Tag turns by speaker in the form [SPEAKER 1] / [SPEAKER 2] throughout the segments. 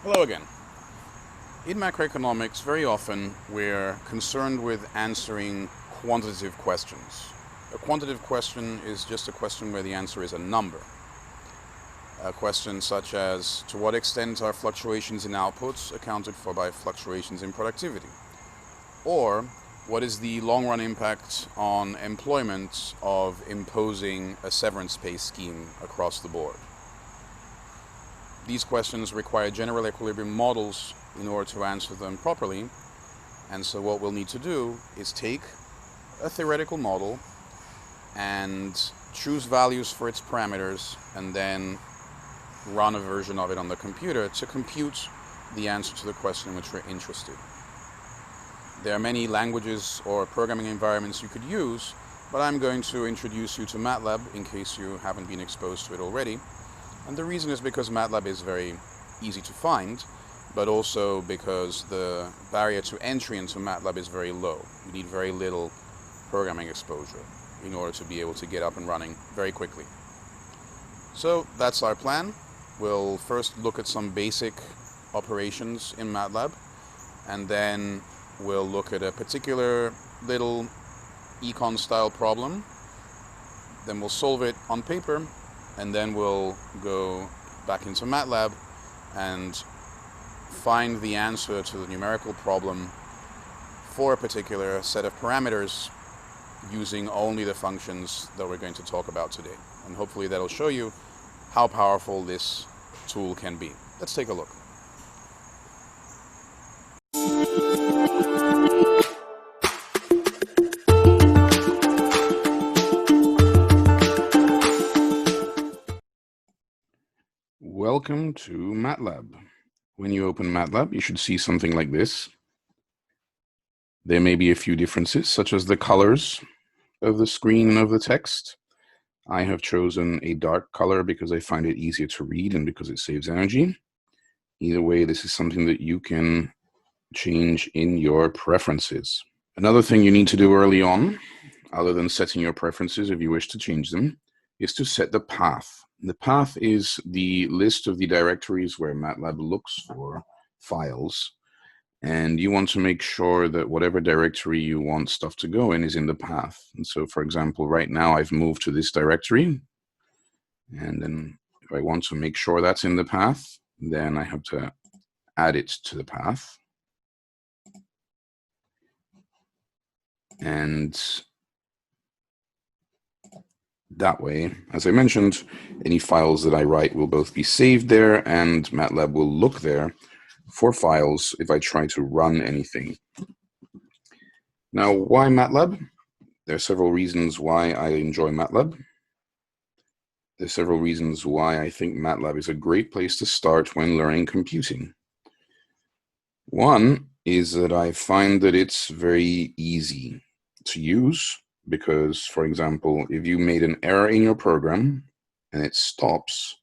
[SPEAKER 1] Hello again. In macroeconomics, very often we're concerned with answering quantitative questions. A quantitative question is just a question where the answer is a number. A question such as, to what extent are fluctuations in outputs accounted for by fluctuations in productivity? Or, what is the long-run impact on employment of imposing a severance pay scheme across the board? These questions require general equilibrium models in order to answer them properly, and so what we'll need to do is take a theoretical model and choose values for its parameters and then run a version of it on the computer to compute the answer to the question in which we're interested. There are many languages or programming environments you could use, but I'm going to introduce you to Matlab in case you haven't been exposed to it already. And the reason is because Matlab is very easy to find, but also because the barrier to entry into Matlab is very low. You need very little programming exposure in order to be able to get up and running very quickly. So that's our plan. We'll first look at some basic operations in Matlab, and then we'll look at a particular little econ style problem. Then we'll solve it on paper, and then we'll go back into Matlab and find the answer to the numerical problem for a particular set of parameters using only the functions that we're going to talk about today. And hopefully that'll show you how powerful this tool can be. Let's take a look. Welcome to Matlab. When you open Matlab, you should see something like this. There may be a few differences, such as the colors of the screen and of the text. I have chosen a dark color because I find it easier to read and because it saves energy. Either way, this is something that you can change in your preferences. Another thing you need to do early on, other than setting your preferences if you wish to change them, is to set the path. The path is the list of the directories where Matlab looks for files, and you want to make sure that whatever directory you want stuff to go in is in the path. And so, for example, right now I've moved to this directory, and then if I want to make sure that's in the path, then I have to add it to the path. And that way, as I mentioned, any files that I write will both be saved there, and Matlab will look there for files if I try to run anything. Now, why Matlab? There are several reasons why I enjoy Matlab. There's several reasons why I think Matlab is a great place to start when learning computing. One is that I find that it's very easy to use because, for example, if you made an error in your program and it stops,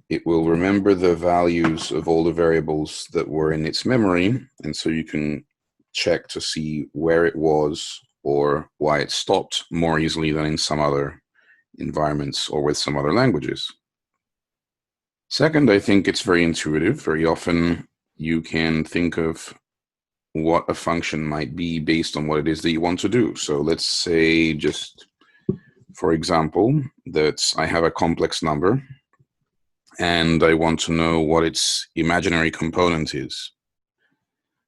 [SPEAKER 1] it will remember the values of all the variables that were in its memory, and so you can check to see where it was or why it stopped more easily than in some other environments or with some other languages. Second, I think it's very intuitive. Very often you can think of what a function might be based on what it is that you want to do. So let's say, just for example, that I have a complex number and I want to know what its imaginary component is.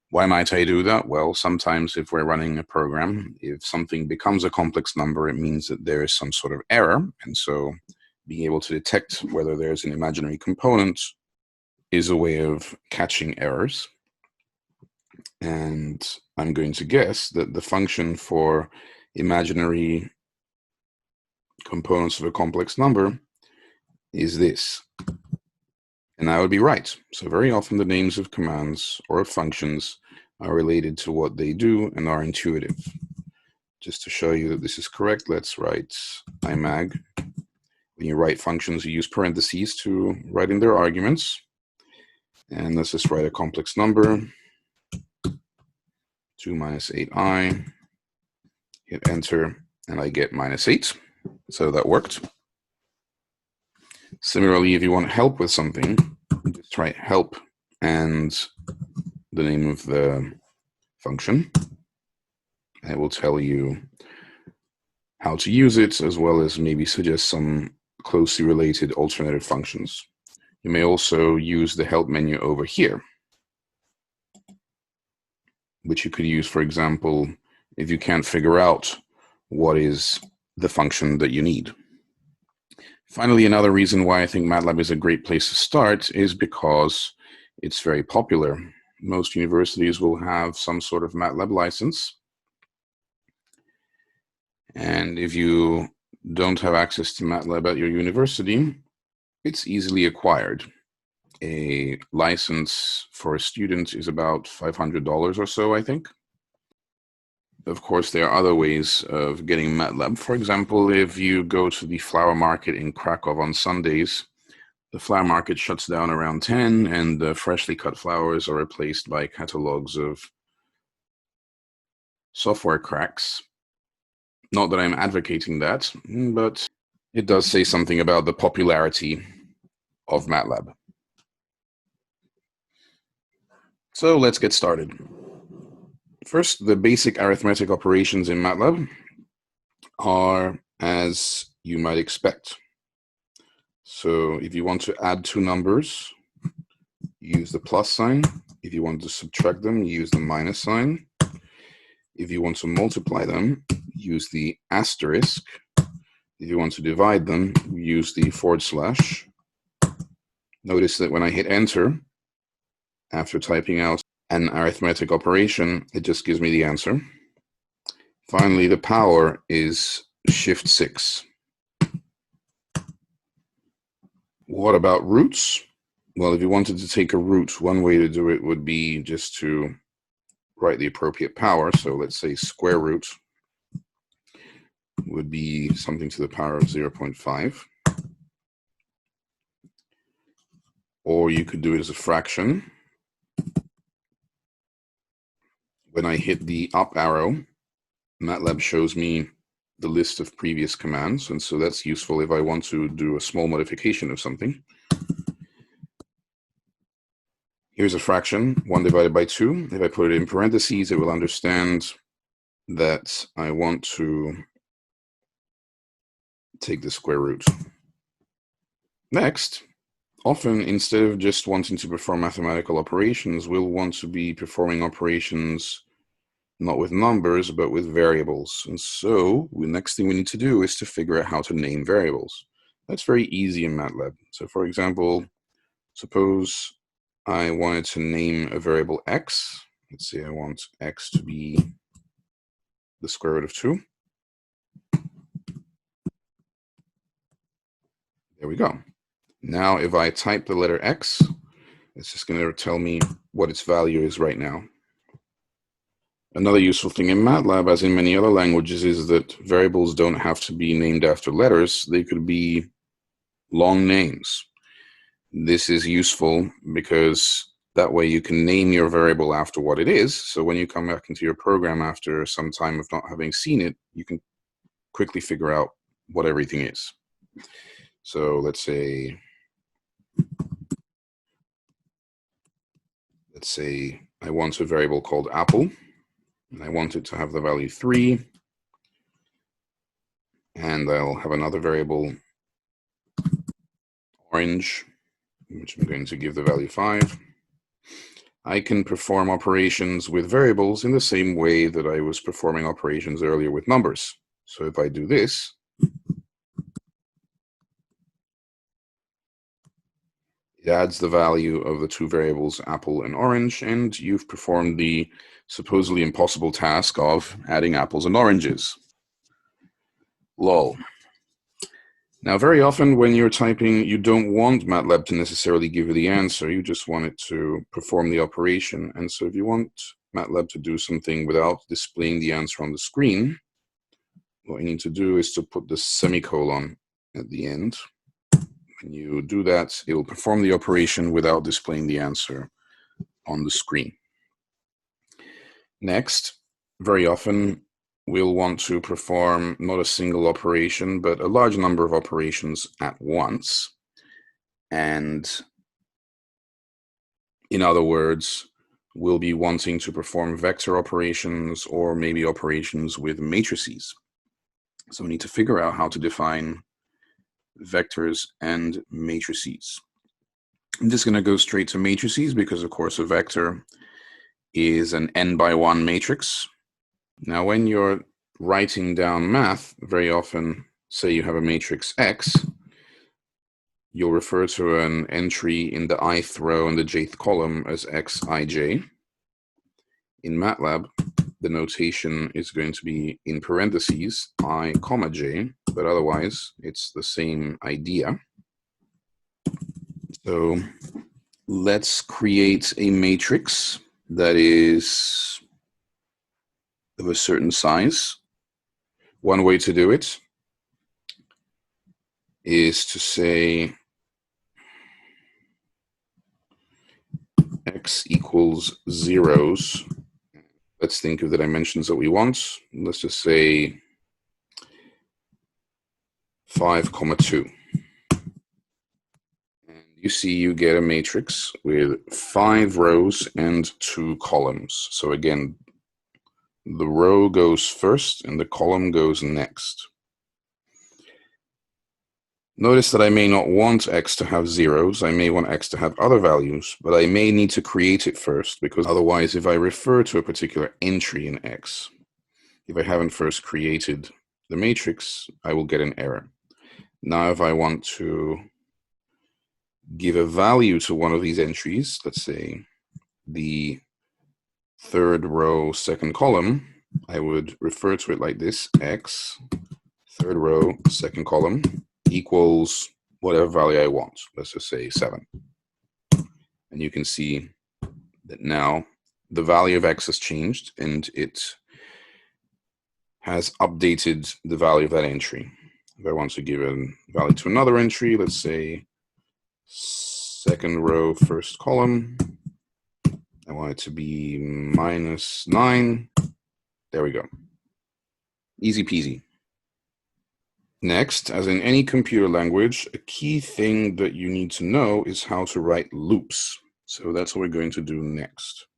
[SPEAKER 1] Why might I do that? Well, sometimes if we're running a program, if something becomes a complex number, it means that there is some sort of error. And so being able to detect whether there's an imaginary component is a way of catching errors. And I'm going to guess that the function for imaginary components of a complex number is this. And I would be right. So very often the names of commands or of functions are related to what they do and are intuitive. Just to show you that this is correct, let's write imag. When you write functions, you use parentheses to write in their arguments. And let's just write a complex number, 2 minus 8i, hit enter, and I get minus 8. So that worked. Similarly, if you want help with something, just write help and the name of the function. It will tell you how to use it, as well as maybe suggest some closely related alternative functions. You may also use the help menu over here, which you could use, for example, if you can't figure out what is the function that you need. Finally, another reason why I think Matlab is a great place to start is because it's very popular. Most universities will have some sort of Matlab license. And if you don't have access to Matlab at your university, it's easily acquired. A license for a student is about $500 or so, I think. Of course, there are other ways of getting Matlab. For example, if you go to the flower market in Krakow on Sundays, the flower market shuts down around 10, and the freshly cut flowers are replaced by catalogs of software cracks. Not that I'm advocating that, but it does say something about the popularity of Matlab. So let's get started. First, the basic arithmetic operations in Matlab are as you might expect. So if you want to add two numbers, use the plus sign. If you want to subtract them, use the minus sign. If you want to multiply them, use the asterisk. If you want to divide them, use the /. Notice that when I hit enter, after typing out an arithmetic operation, it just gives me the answer. Finally, the power is Shift-6. What about roots? Well, if you wanted to take a root, one way to do it would be just to write the appropriate power. So let's say square root would be something to the power of 0.5. Or you could do it as a fraction. When I hit the up arrow, Matlab shows me the list of previous commands, and so that's useful if I want to do a small modification of something. Here's a fraction, 1 divided by 2. If I put it in parentheses, it will understand that I want to take the square root. Next, often instead of just wanting to perform mathematical operations, we'll want to be performing operations not with numbers, but with variables. And so the next thing we need to do is to figure out how to name variables. That's very easy in Matlab. So for example, suppose I wanted to name a variable x. Let's say I want x to be the square root of 2. There we go. Now if I type the letter x, it's just going to tell me what its value is right now. Another useful thing in Matlab, as in many other languages, is that variables don't have to be named after letters. They could be long names. This is useful because that way you can name your variable after what it is. So when you come back into your program after some time of not having seen it, you can quickly figure out what everything is. So let's say I want a variable called apple, and I want it to have the value 3. And I'll have another variable, orange, which I'm going to give the value 5. I can perform operations with variables in the same way that I was performing operations earlier with numbers. So if I do this, it adds the value of the two variables, apple and orange, and you've performed the supposedly impossible task of adding apples and oranges. Lol. Now, very often when you're typing, you don't want Matlab to necessarily give you the answer. You just want it to perform the operation. And so if you want Matlab to do something without displaying the answer on the screen, what you need to do is to put the semicolon at the end. When you do that, it will perform the operation without displaying the answer on the screen. Next, very often, we'll want to perform not a single operation, but a large number of operations at once. And In other words, we'll be wanting to perform vector operations or maybe operations with matrices. So we need to figure out how to define vectors and matrices. I'm just going to go straight to matrices because, of course, a vector is an n×1 matrix. Now, when you're writing down math, very often, say you have a matrix X, you'll refer to an entry in the ith row and the jth column as xij. In Matlab, the notation is going to be in parentheses I, j, but otherwise it's the same idea. So let's create a matrix that is of a certain size. One way to do it is to say x equals zeros. Let's think of the dimensions that we want. Let's just say 5, 2. And you see you get a matrix with 5 rows and 2 columns. So again, the row goes first and the column goes next. Notice that I may not want x to have zeros. I may want x to have other values, but I may need to create it first, because otherwise, if I refer to a particular entry in x, if I haven't first created the matrix, I will get an error. Now, if I want to give a value to one of these entries, let's say the third row, second column, I would refer to it like this: x, third row, second column, equals whatever value I want. Let's just say 7. And you can see that now the value of x has changed and it has updated the value of that entry. If I want to give a value to another entry, let's say second row, first column, I want it to be -9. There we go. Easy peasy. Next, as in any computer language, a key thing that you need to know is how to write loops. So that's what we're going to do next.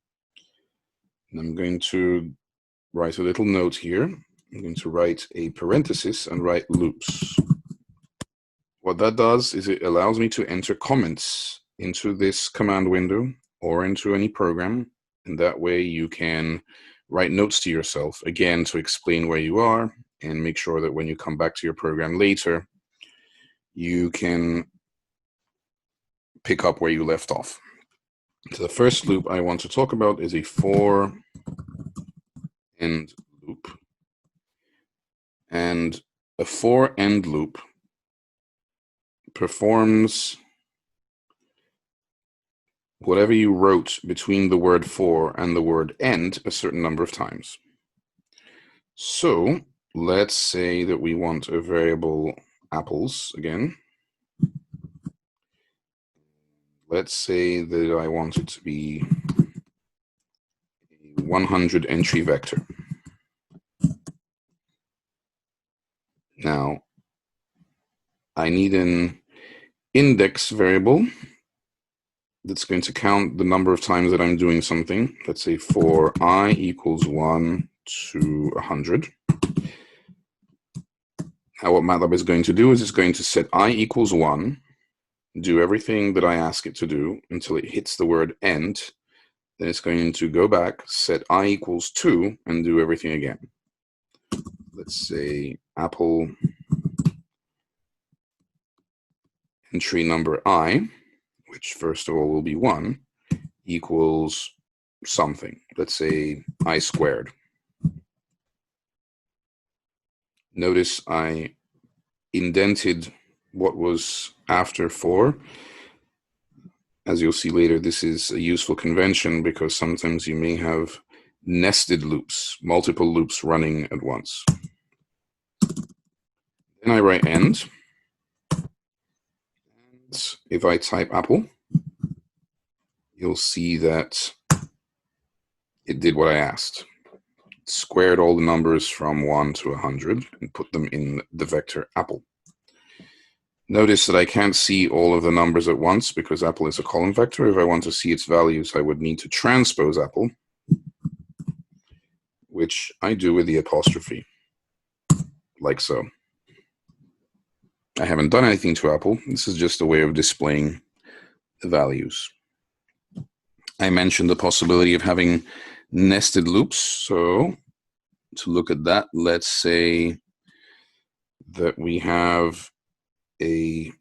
[SPEAKER 1] And I'm going to write a little note here. I'm going to write a parenthesis and write loops. What that does is it allows me to enter comments into this command window or into any program. And that way you can write notes to yourself, again, to explain where you are and make sure that when you come back to your program later, you can pick up where you left off. So the first loop I want to talk about is a for end loop. And a for end loop performs whatever you wrote between the word for and the word end a certain number of times. So let's say that we want a variable apples again. Let's say that I want it to be a 100 entry vector. Now, I need an index variable that's going to count the number of times that I'm doing something. Let's say for I equals 1 to 100. Now what Matlab is going to do is it's going to set I equals 1, do everything that I ask it to do until it hits the word end. Then it's going to go back, set I equals 2, and do everything again. Let's say apple entry number I, which first of all will be 1, equals something. Let's say I squared. Notice I indented what was after 4. As you'll see later, this is a useful convention because sometimes you may have nested loops, multiple loops running at once. Then I write end. And if I type apple, you'll see that it did what I asked. It squared all the numbers from 1 to 100 and put them in the vector apple. Notice that I can't see all of the numbers at once because Apple is a column vector. If I want to see its values, I would need to transpose Apple, which I do with the apostrophe, like so. I haven't done anything to Apple. This is just a way of displaying the values. I mentioned the possibility of having nested loops. So to look at that, let's say that we have a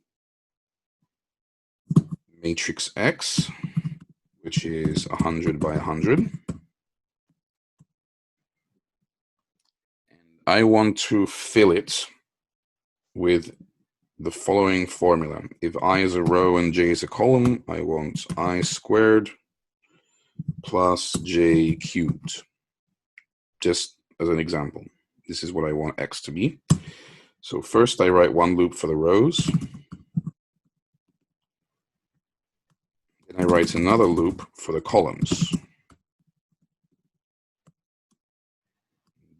[SPEAKER 1] matrix X, which is 100 by 100. And I want to fill it with the following formula. If I is a row and j is a column, I want I squared plus j cubed. Just as an example, this is what I want X to be. So first I write one loop for the rows. Then I write another loop for the columns.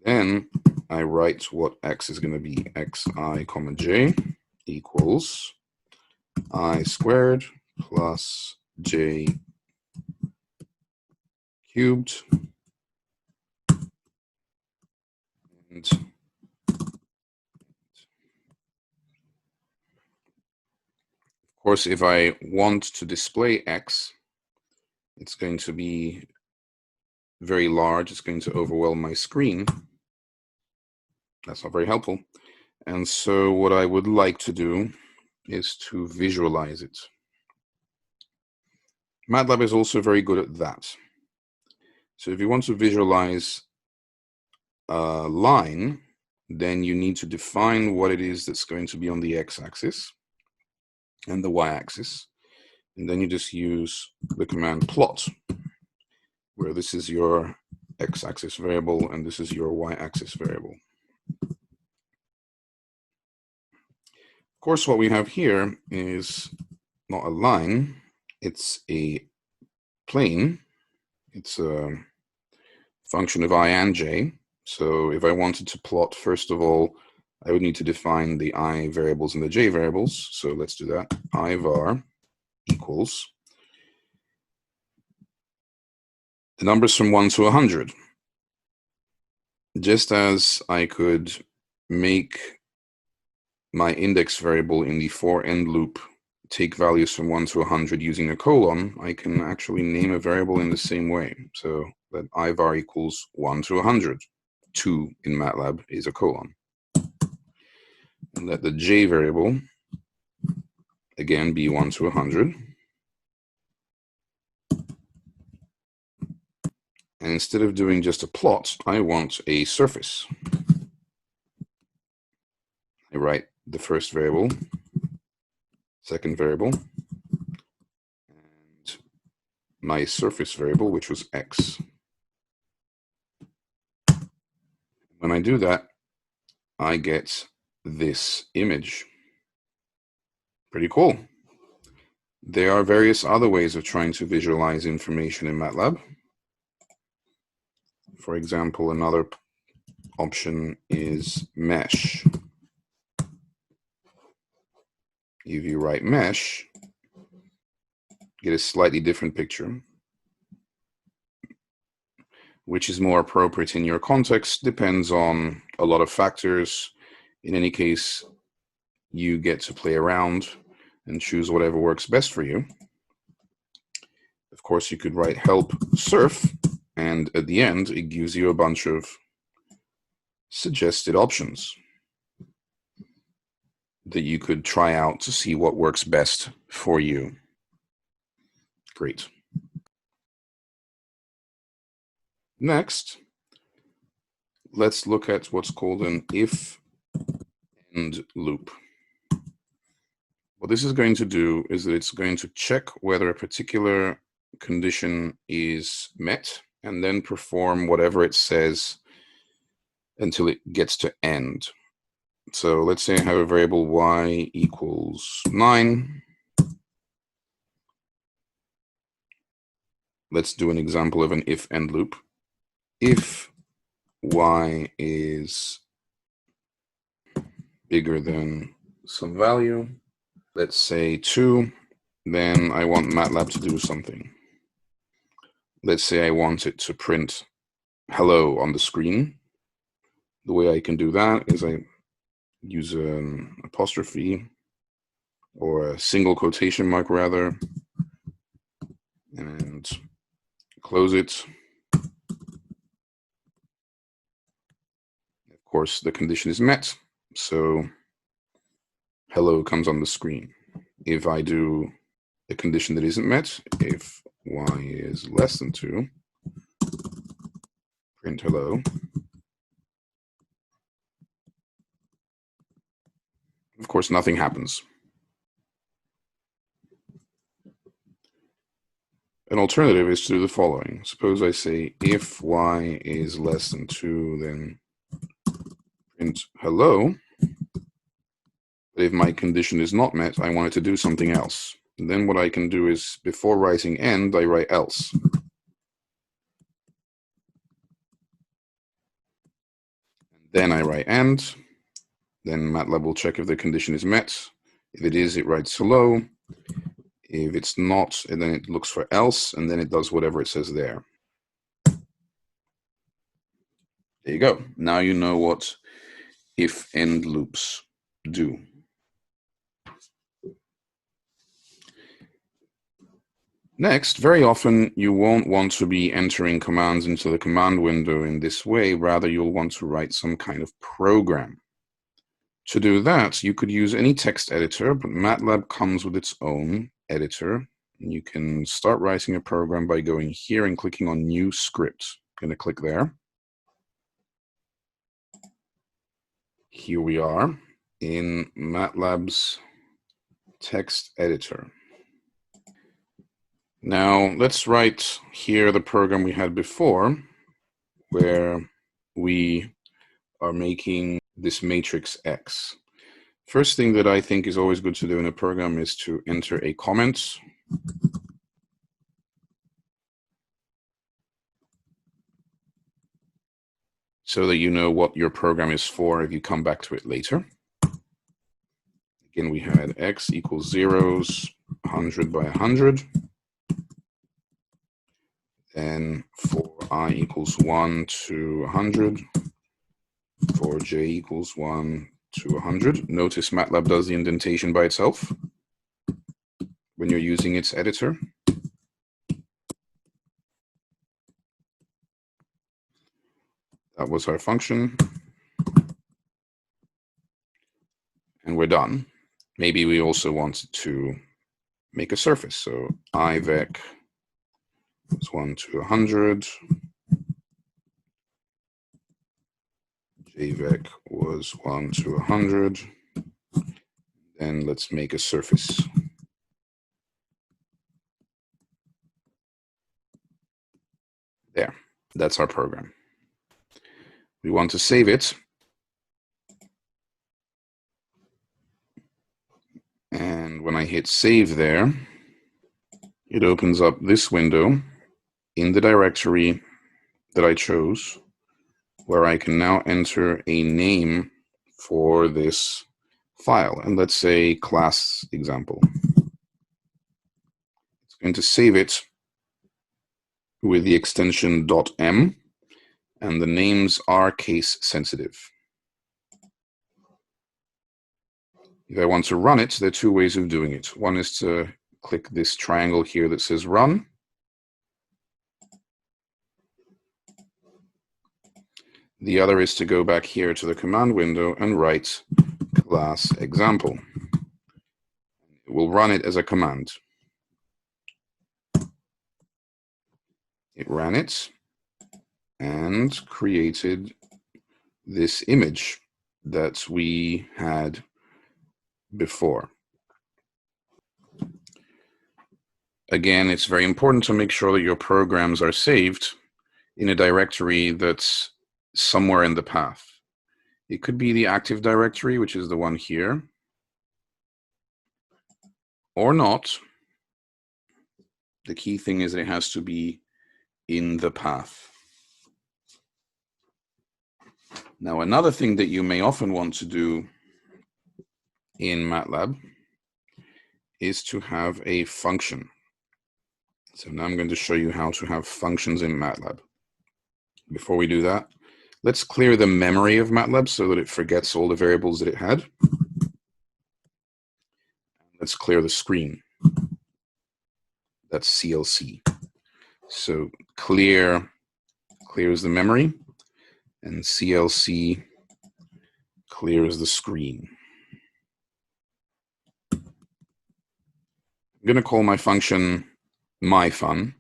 [SPEAKER 1] Then I write what X is going to be. Xi comma j equals I squared plus j cubed. And of course, if I want to display X, it's going to be very large. It's going to overwhelm my screen. That's not very helpful. And so what I would like to do is to visualize it. Matlab is also very good at that. So if you want to visualize a line, then you need to define what it is that's going to be on the x-axis and the y-axis. And then you just use the command plot, where this is your x-axis variable and this is your y-axis variable. Of course, what we have here is not a line, it's a plane. It's a function of I and j. So if I wanted to plot, first of all, I would need to define the I variables and the j variables. So let's do that. I var equals the numbers from 1 to 100. Just as I could make my index variable in the for end loop take values from 1 to 100 using a colon, I can actually name a variable in the same way. So that I var equals 1 to 100. 2 in Matlab is a colon. And let the j variable, again, be 1 to 100. And instead of doing just a plot, I want a surface. I write the first variable, second variable, and my surface variable, which was x. When I do that, I get this image. Pretty cool. There are various other ways of trying to visualize information in Matlab. For example, another option is mesh. If you write mesh, get a slightly different picture. Which is more appropriate in your context depends on a lot of factors. In any case, you get to play around and choose whatever works best for you. Of course, you could write help surf, and at the end, it gives you a bunch of suggested options that you could try out to see what works best for you. Great. Next, let's look at what's called an if-end loop. What this is going to do is that it's going to check whether a particular condition is met and then perform whatever it says until it gets to end. So let's say I have a variable y equals 9. Let's do an example of an if-end loop. If y is bigger than some value, let's say 2, then I want Matlab to do something. Let's say I want it to print hello on the screen. The way I can do that is I use an apostrophe or a single quotation mark rather, and close it. Of course, the condition is met, so hello comes on the screen. If I do a condition that isn't met, if y is less than 2, print hello. Of course, nothing happens. An alternative is to do the following. Suppose I say if y is less than 2, then print hello. But if my condition is not met, I want it to do something else. And then what I can do is, before writing end, I write else. And then I write end. Then Matlab will check if the condition is met. If it is, it writes hello. If it's not, and then it looks for else, and then it does whatever it says there. There you go. Now you know what if-end loops do. Next, very often you won't want to be entering commands into the command window in this way. Rather, you'll want to write some kind of program. To do that, you could use any text editor, but Matlab comes with its own editor. You can start writing a program by going here and clicking on New Script. I'm going to click there. Here we are in Matlab's text editor. Now, let's write here the program we had before, where we are making this matrix X. First thing that I think is always good to do in a program is to enter a comment. So that you know what your program is for if you come back to it later. Again, we had X equals zeros, 100 by 100. Then for I equals 1 to 100, for J equals 1 to 100. Notice Matlab does the indentation by itself when you're using its editor. That was our function. And we're done. Maybe we also wanted to make a surface. So IVEC was 1 to 100. JVEC was 1 to 100. Then let's make a surface. There, that's our program. We want to save it. And when I hit save there, it opens up this window in the directory that I chose, where I can now enter a name for this file. And let's say class example. It's going to save it with the extension .m, and the names are case sensitive. If I want to run it, there are two ways of doing it. One is to click this triangle here that says run. The other is to go back here to the command window and write class example. It will run it as a command. It ran it and created this image that we had before. Again, it's very important to make sure that your programs are saved in a directory that's somewhere in the path. It could be the active directory, which is the one here, or not. The key thing is that it has to be in the path. Now, another thing that you may often want to do in Matlab is to have a function. So now I'm going to show you how to have functions in Matlab. Before we do that, let's clear the memory of Matlab so that it forgets all the variables that it had. Let's clear the screen. That's CLC. So clears the memory, and CLC clears the screen. I'm going to call my function myFun.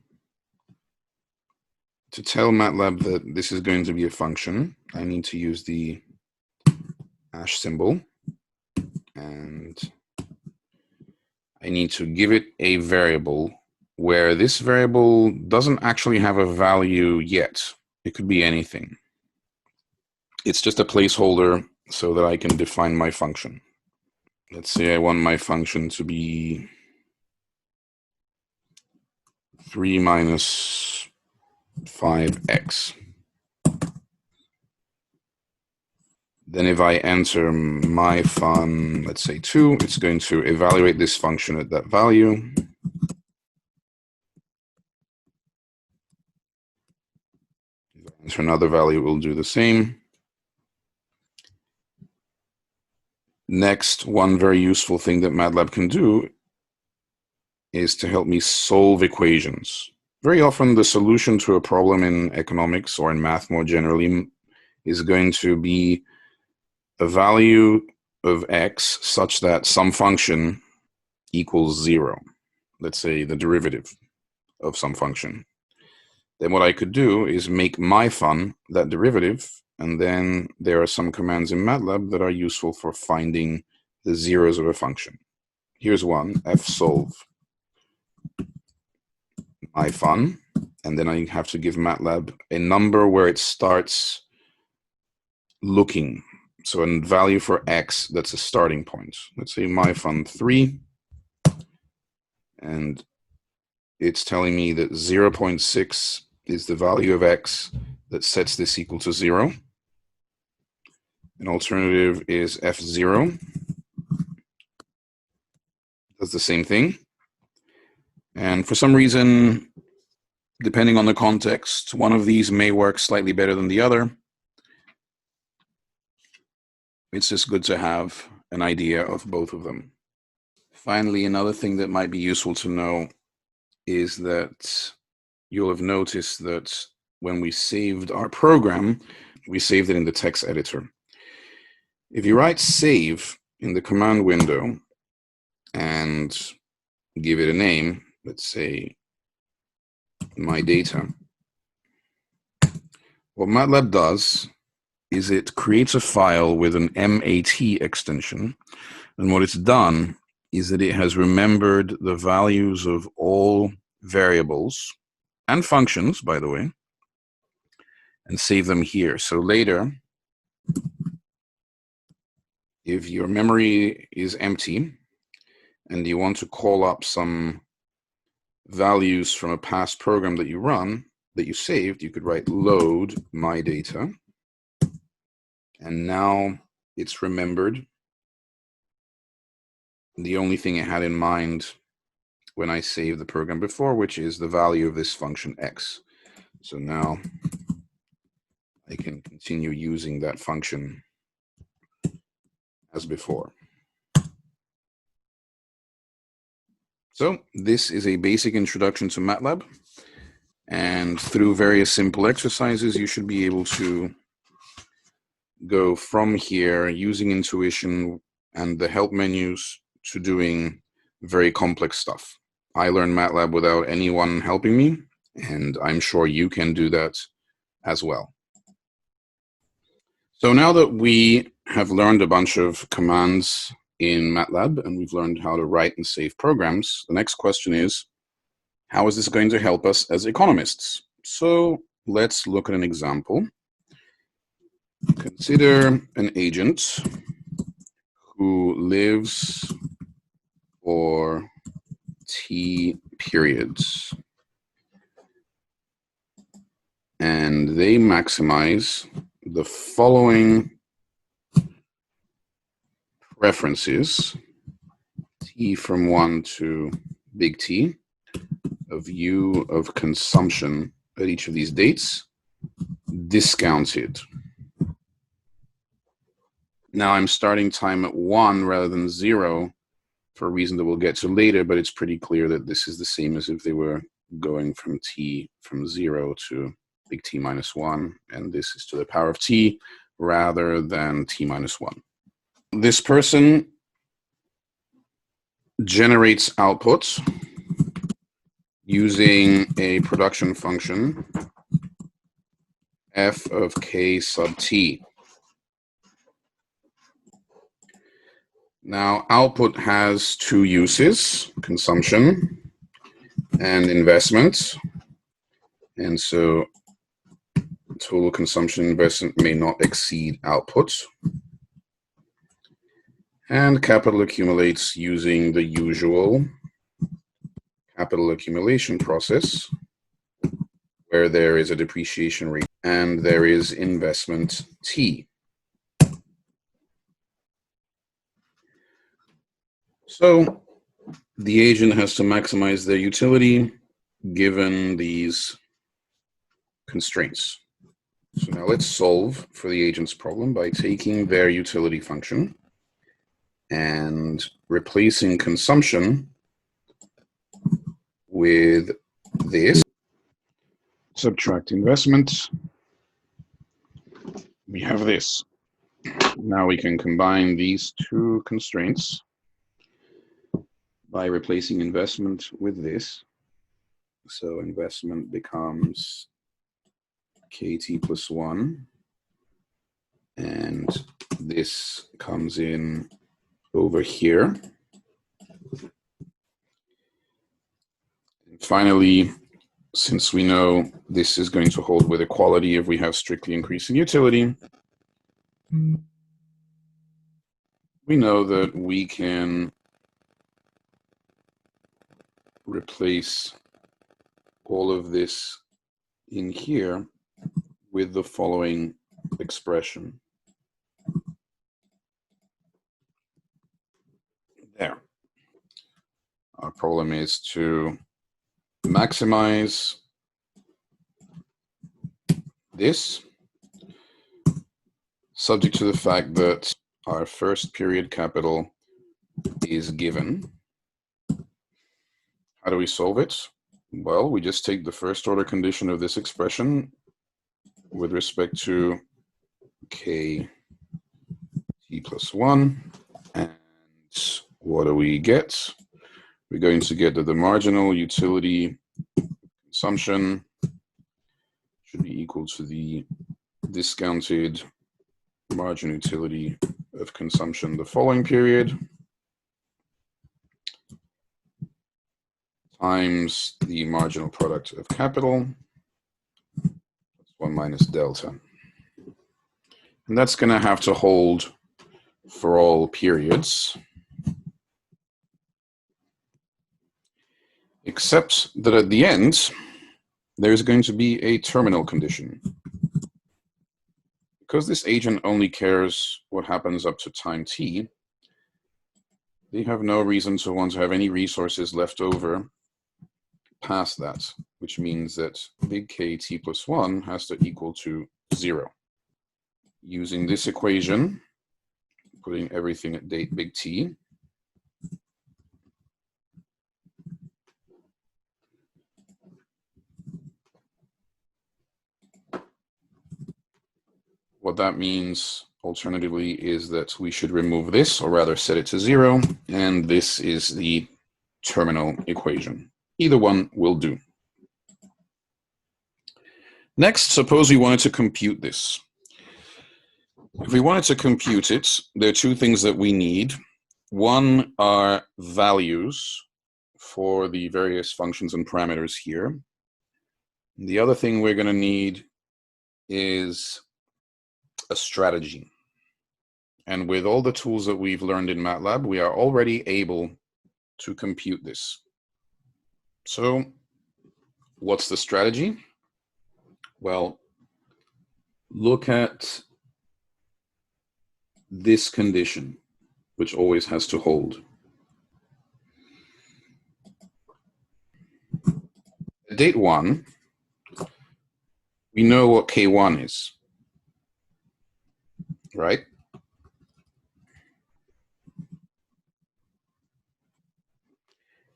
[SPEAKER 1] To tell Matlab that this is going to be a function, I need to use the hash symbol, and I need to give it a variable where this variable doesn't actually have a value yet. It could be anything. It's just a placeholder so that I can define my function. Let's say I want my function to be 3 minus 5x. Then if I enter myFun, let's say 2, it's going to evaluate this function at that value. If I enter another value, it will do the same. Next, one very useful thing that Matlab can do is to help me solve equations. Very often the solution to a problem in economics or in math more generally is going to be a value of x such that some function equals 0. Let's say the derivative of some function. Then what I could do is make myFun that derivative, and then there are some commands in Matlab that are useful for finding the zeros of a function. Here's one, fsolve myFun, and then I have to give Matlab a number where it starts looking. So a value for x that's a starting point. Let's say myFun 3, and it's telling me that 0.6 is the value of x that sets this equal to 0. An alternative is fzero. Does the same thing. And for some reason, depending on the context, one of these may work slightly better than the other. It's just good to have an idea of both of them. Finally, another thing that might be useful to know is that you'll have noticed that when we saved our program, we saved it in the text editor. If you write save in the command window and give it a name, let's say my data, what Matlab does is it creates a file with an MAT extension, and what it's done is that it has remembered the values of all variables and functions, by the way, and save them here. So later, if your memory is empty and you want to call up some values from a past program that you run, that you saved, you could write load my data. And now it's remembered the only thing it had in mind when I saved the program before, which is the value of this function x. So now I can continue using that function as before. So this is a basic introduction to Matlab, and through various simple exercises, you should be able to go from here using intuition and the help menus to doing very complex stuff. I learned Matlab without anyone helping me, and I'm sure you can do that as well. So now that we have learned a bunch of commands in Matlab and we've learned how to write and save programs, the next question is, how is this going to help us as economists? So let's look at an example. Consider an agent who lives for T periods, and they maximize the following preferences, T t from 1 to big T of U of consumption at each of these dates, discounted. Now I'm starting time at 1 rather than 0 for a reason that we'll get to later, but it's pretty clear that this is the same as if they were going from T from 0 to big T minus 1, and this is to the power of T rather than T minus 1. This person generates output using a production function f of k sub t. Now, output has two uses, consumption and investment. And so total consumption investment may not exceed output. And capital accumulates using the usual capital accumulation process, where there is a depreciation rate and there is investment T. So the agent has to maximize their utility given these constraints. So now let's solve for the agent's problem by taking their utility function and replacing consumption with this. Subtract investment. We have this. Now we can combine these two constraints by replacing investment with this. So investment becomes kt plus 1, and this comes in over here. And finally, since we know this is going to hold with equality if we have strictly increasing utility, we know that we can replace all of this in here with the following expression. There. Our problem is to maximize this, subject to the fact that our first period capital is given. How do we solve it? Well, we just take the first order condition of this expression with respect to k t plus 1, and what do we get? We're going to get that the marginal utility consumption should be equal to the discounted marginal utility of consumption the following period times the marginal product of capital, 1 minus delta. And that's going to have to hold for all periods, except that at the end, there's going to be a terminal condition. Because this agent only cares what happens up to time t, they have no reason to want to have any resources left over past that, which means that big K t plus 1 has to equal to 0. Using this equation, putting everything at date big T, what that means alternatively is that we should remove this, or rather set it to 0, and this is the terminal equation. Either one will do. Next, suppose we wanted to compute this. If we wanted to compute it, there are two things that we need. One are values for the various functions and parameters here. The other thing we're going to need is a strategy. And with all the tools that we've learned in Matlab, we are already able to compute this. So what's the strategy? Well, look at this condition, which always has to hold. date 1, we know what K1 is, right?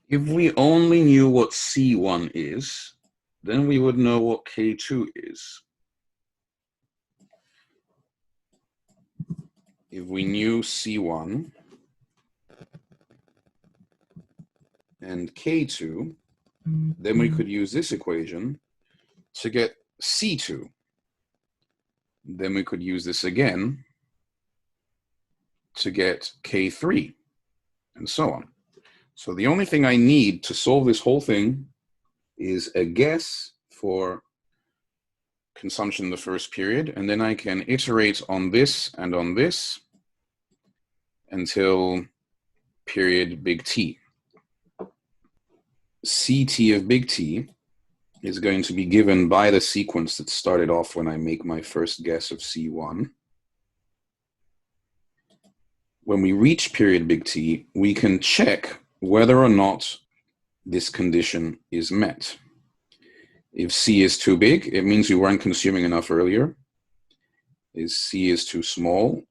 [SPEAKER 1] If we only knew what C1 is, then we would know what K2 is. If we knew C1 and K2, then we could use this equation to get C2. Then we could use this again to get K3, and so on. So the only thing I need to solve this whole thing is a guess for consumption in the first period, and then I can iterate on this and on this until period big T. CT of big T is going to be given by the sequence that started off when I make my first guess of C1. When we reach period big T, we can check whether or not this condition is met. If C is too big, it means we weren't consuming enough earlier. If C is too small,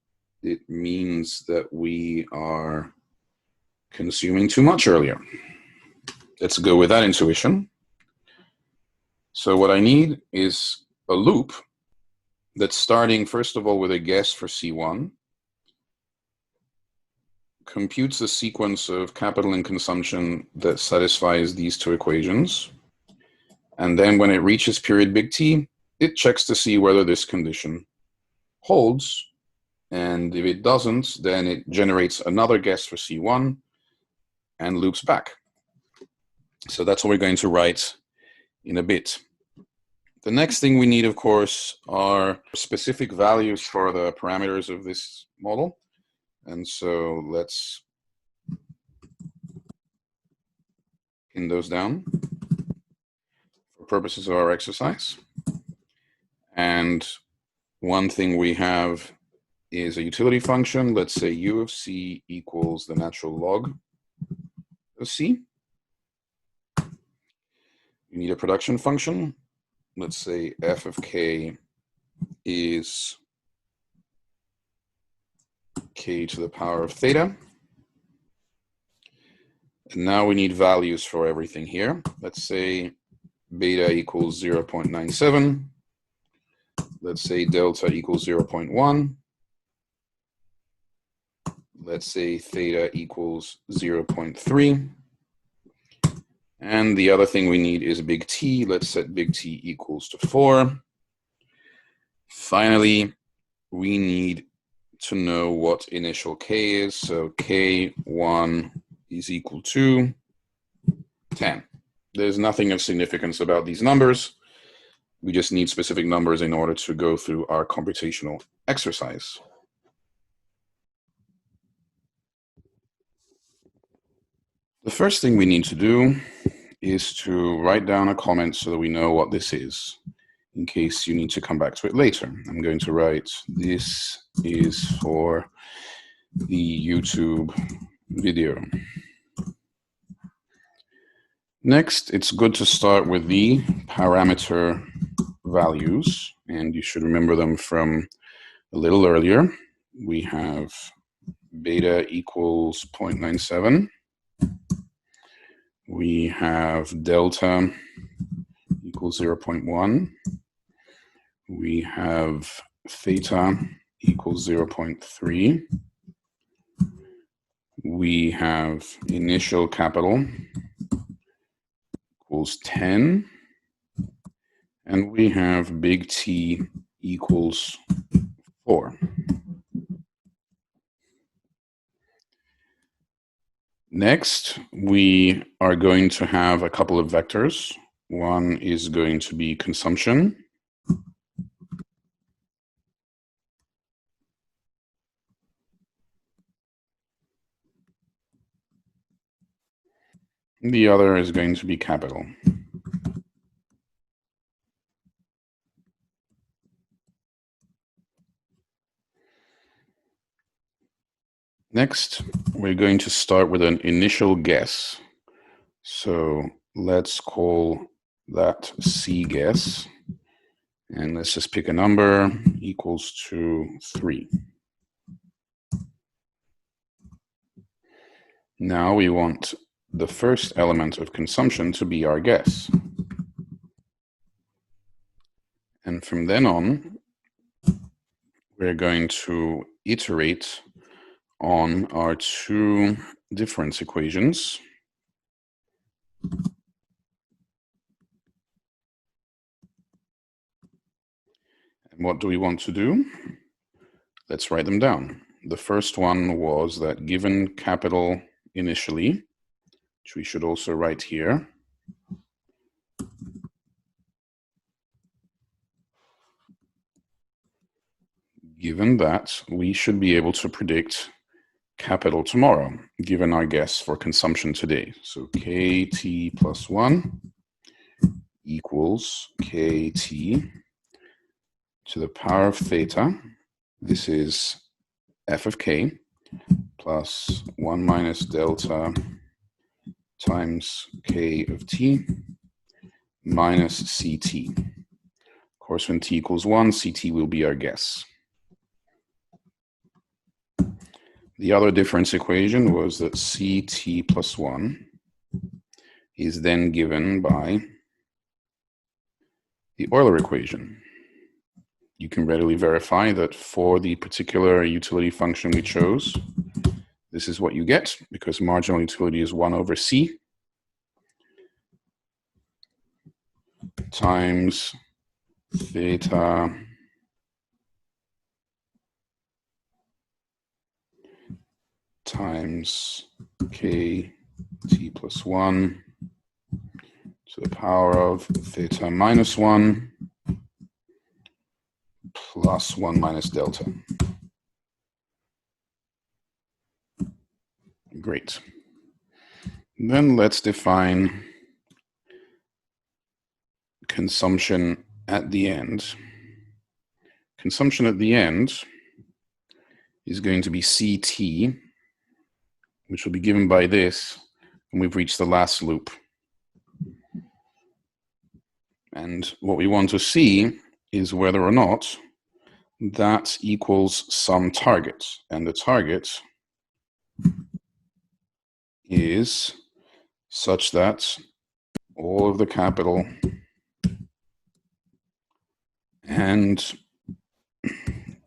[SPEAKER 1] it means that we are consuming too much earlier. Let's go with that intuition. So what I need is a loop that's starting, first of all, with a guess for C1, computes the sequence of capital and consumption that satisfies these two equations, and then when it reaches period big T, it checks to see whether this condition holds, and if it doesn't, then it generates another guess for C1 and loops back. So that's what we're going to write in a bit. The next thing we need, of course, are specific values for the parameters of this model. And so let's pin those down for purposes of our exercise. And one thing we have is a utility function. Let's say u of c equals the natural log of c. You need a production function. Let's say f of k is k to the power of theta. And now we need values for everything here. Let's say beta equals 0.97. Let's say delta equals 0.1. Let's say theta equals 0.3. And the other thing we need is big T. Let's set big T equals to 4. Finally, we need to know what initial K is. So K1 is equal to 10. There's nothing of significance about these numbers. We just need specific numbers in order to go through our computational exercise. The first thing we need to do is to write down a comment so that we know what this is, in case you need to come back to it later. I'm going to write, this is for the YouTube video. Next, it's good to start with the parameter values, and you should remember them from a little earlier. We have beta equals 0.97. We have delta equals 0.1. We have theta equals 0.3. We have initial capital equals 10. And we have big T equals 4. Next, we are going to have a couple of vectors. One is going to be consumption. The other is going to be capital. Next, we're going to start with an initial guess. So let's call that C guess, and let's just pick a number equals to 3. Now we want the first element of consumption to be our guess. And from then on, we're going to iterate on our two difference equations. And what do we want to do? Let's write them down. The first one was that given capital initially, which we should also write here, given that we should be able to predict capital tomorrow, given our guess for consumption today. So kt plus 1 equals kt to the power of theta. This is f of k plus 1 minus delta times k of t minus ct. Of course, when t equals 1, ct will be our guess. The other difference equation was that ct plus 1 is then given by the Euler equation. You can readily verify that for the particular utility function we chose, this is what you get, because marginal utility is 1 over c times theta times kt plus 1 to the power of theta minus 1 plus 1 minus delta. Great. Then let's define consumption at the end. Consumption at the end is going to be CT, which will be given by this when we've reached the last loop. And what we want to see is whether or not that equals some target. And the target is such that all of the capital and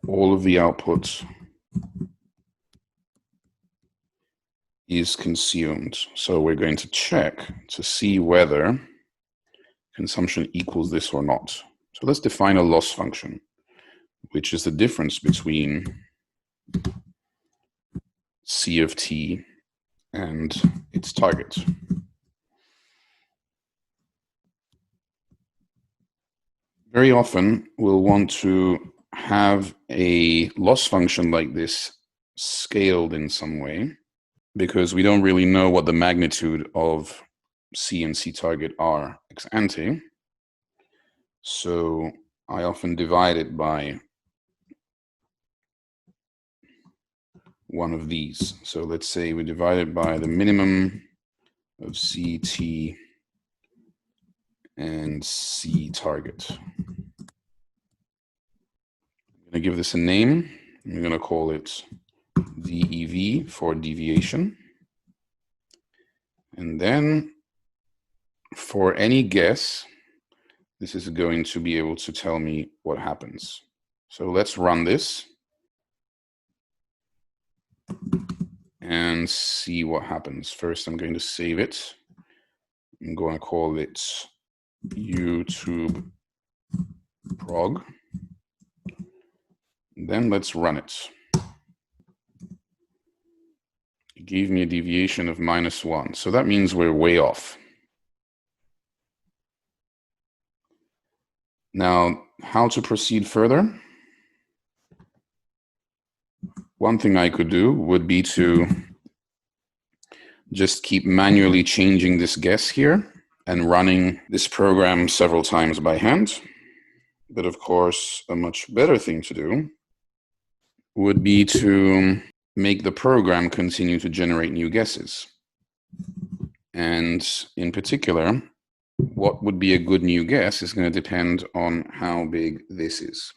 [SPEAKER 1] all of the output is consumed. So we're going to check to see whether consumption equals this or not. So let's define a loss function, which is the difference between C of t and its target. Very often we'll want to have a loss function like this scaled in some way, because we don't really know what the magnitude of C and C target are ex ante. So I often divide it by one of these. So let's say we divide it by the minimum of CT and C target. I'm going to give this a name. I'm going to call it DEV for deviation. And then for any guess, this is going to be able to tell me what happens. So let's run this and see what happens. First, I'm going to save it. I'm going to call it YouTube prog. Then let's run it. It gave me a deviation of -1. So that means we're way off. Now, how to proceed further? One thing I could do would be to just keep manually changing this guess here and running this program several times by hand. But of course, a much better thing to do would be to make the program continue to generate new guesses. And in particular, what would be a good new guess is going to depend on how big this is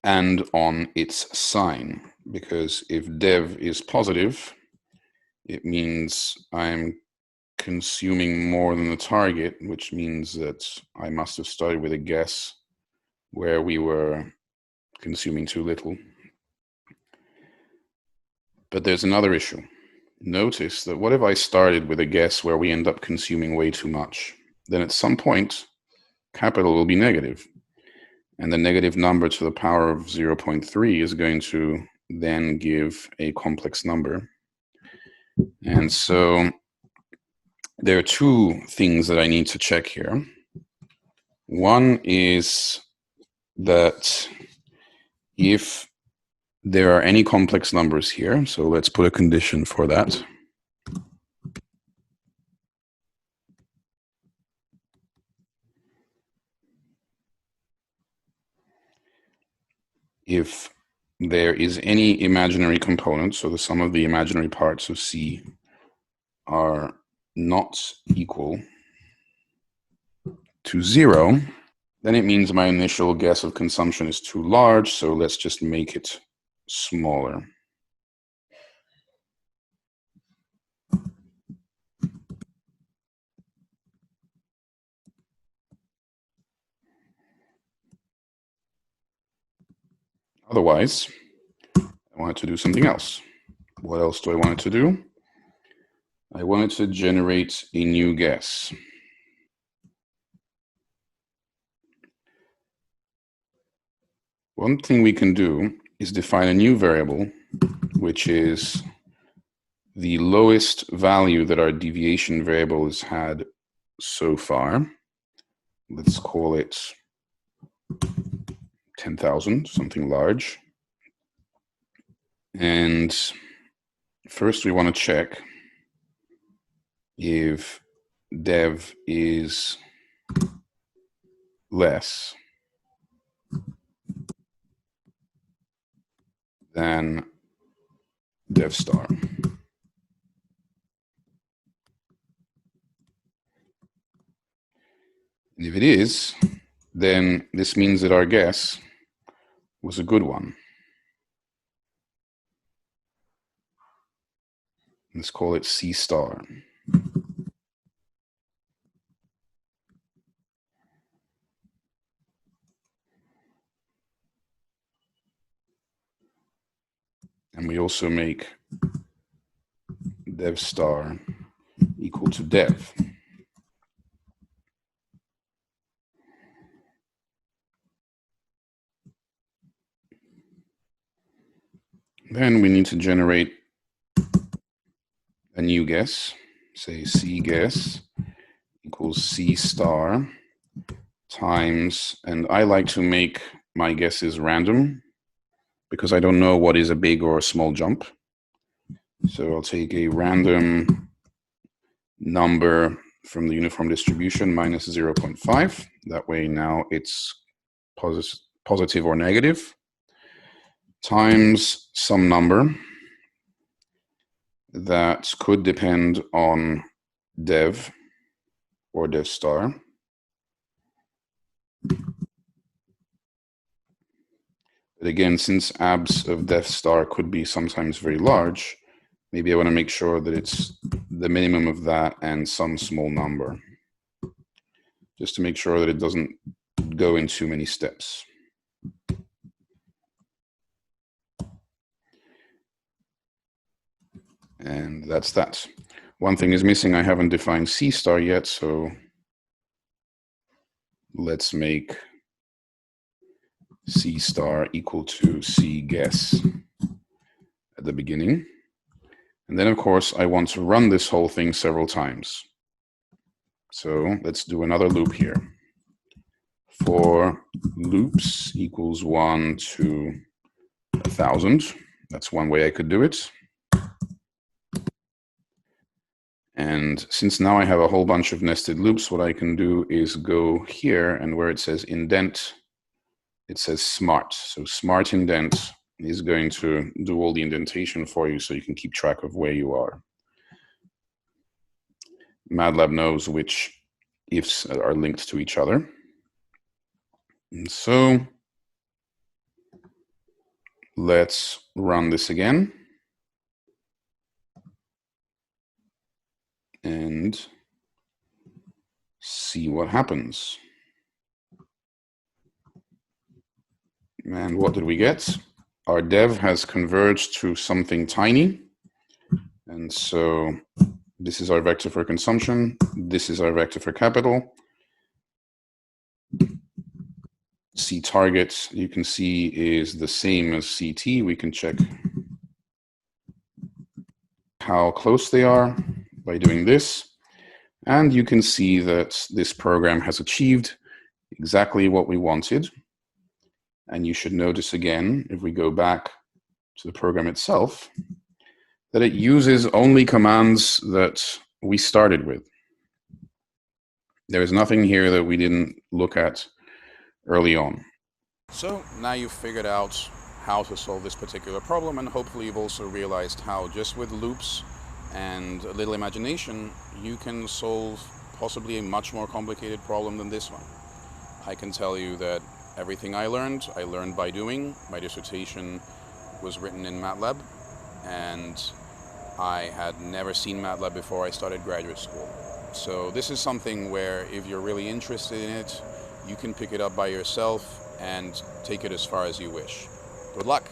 [SPEAKER 1] and on its sign, because if dev is positive, it means I'm consuming more than the target, which means that I must have started with a guess where we were consuming too little. But there's another issue. Notice that what if I started with a guess where we end up consuming way too much? Then at some point, capital will be negative. And the negative number to the power of 0.3 is going to then give a complex number. And so there are two things that I need to check here. One is that if there are any complex numbers here, so let's put a condition for that. If there is any imaginary component, so the sum of the imaginary parts of C are not equal to 0, then it means my initial guess of consumption is too large, so let's just make it smaller. Otherwise, I want it to do something else. What else do I want it to do? I want it to generate a new guess. One thing we can do is define a new variable, which is the lowest value that our deviation variable has had so far. Let's call it 10,000, something large. And first we want to check if dev is less than dev star. And if it is, then this means that our guess was a good one. Let's call it C star. And we also make dev star equal to dev. Then we need to generate a new guess, say C guess equals C star times, and I like to make my guesses random because I don't know what is a big or a small jump. So I'll take a random number from the uniform distribution minus 0.5. That way now it's positive or negative, times some number that could depend on dev or dev star. But again, since abs of dev star could be sometimes very large, maybe I want to make sure that it's the minimum of that and some small number, just to make sure that it doesn't go in too many steps. And that's that. One thing is missing. I haven't defined C star yet, so let's make C star equal to C guess at the beginning. And then, of course, I want to run this whole thing several times. So let's do another loop here. For loops equals 1 to 1,000. That's one way I could do it. And since now I have a whole bunch of nested loops, what I can do is go here, and where it says indent, it says smart. So smart indent is going to do all the indentation for you so you can keep track of where you are. Matlab knows which ifs are linked to each other. And so let's run this again. And see what happens. And what did we get? Our dev has converged to something tiny. And so this is our vector for consumption. This is our vector for capital. C target, you can see, is the same as CT. We can check how close they are by doing this. And you can see that this program has achieved exactly what we wanted. And you should notice again, if we go back to the program itself, that it uses only commands that we started with. There is nothing here that we didn't look at early on. So now you've figured out how to solve this particular problem, and hopefully you've also realized how just with loops and a little imagination, you can solve possibly a much more complicated problem than this one. I can tell you that everything I learned by doing. My dissertation was written in Matlab, and I had never seen Matlab before I started graduate school. So this is something where if you're really interested in it, you can pick it up by yourself and take it as far as you wish. Good luck!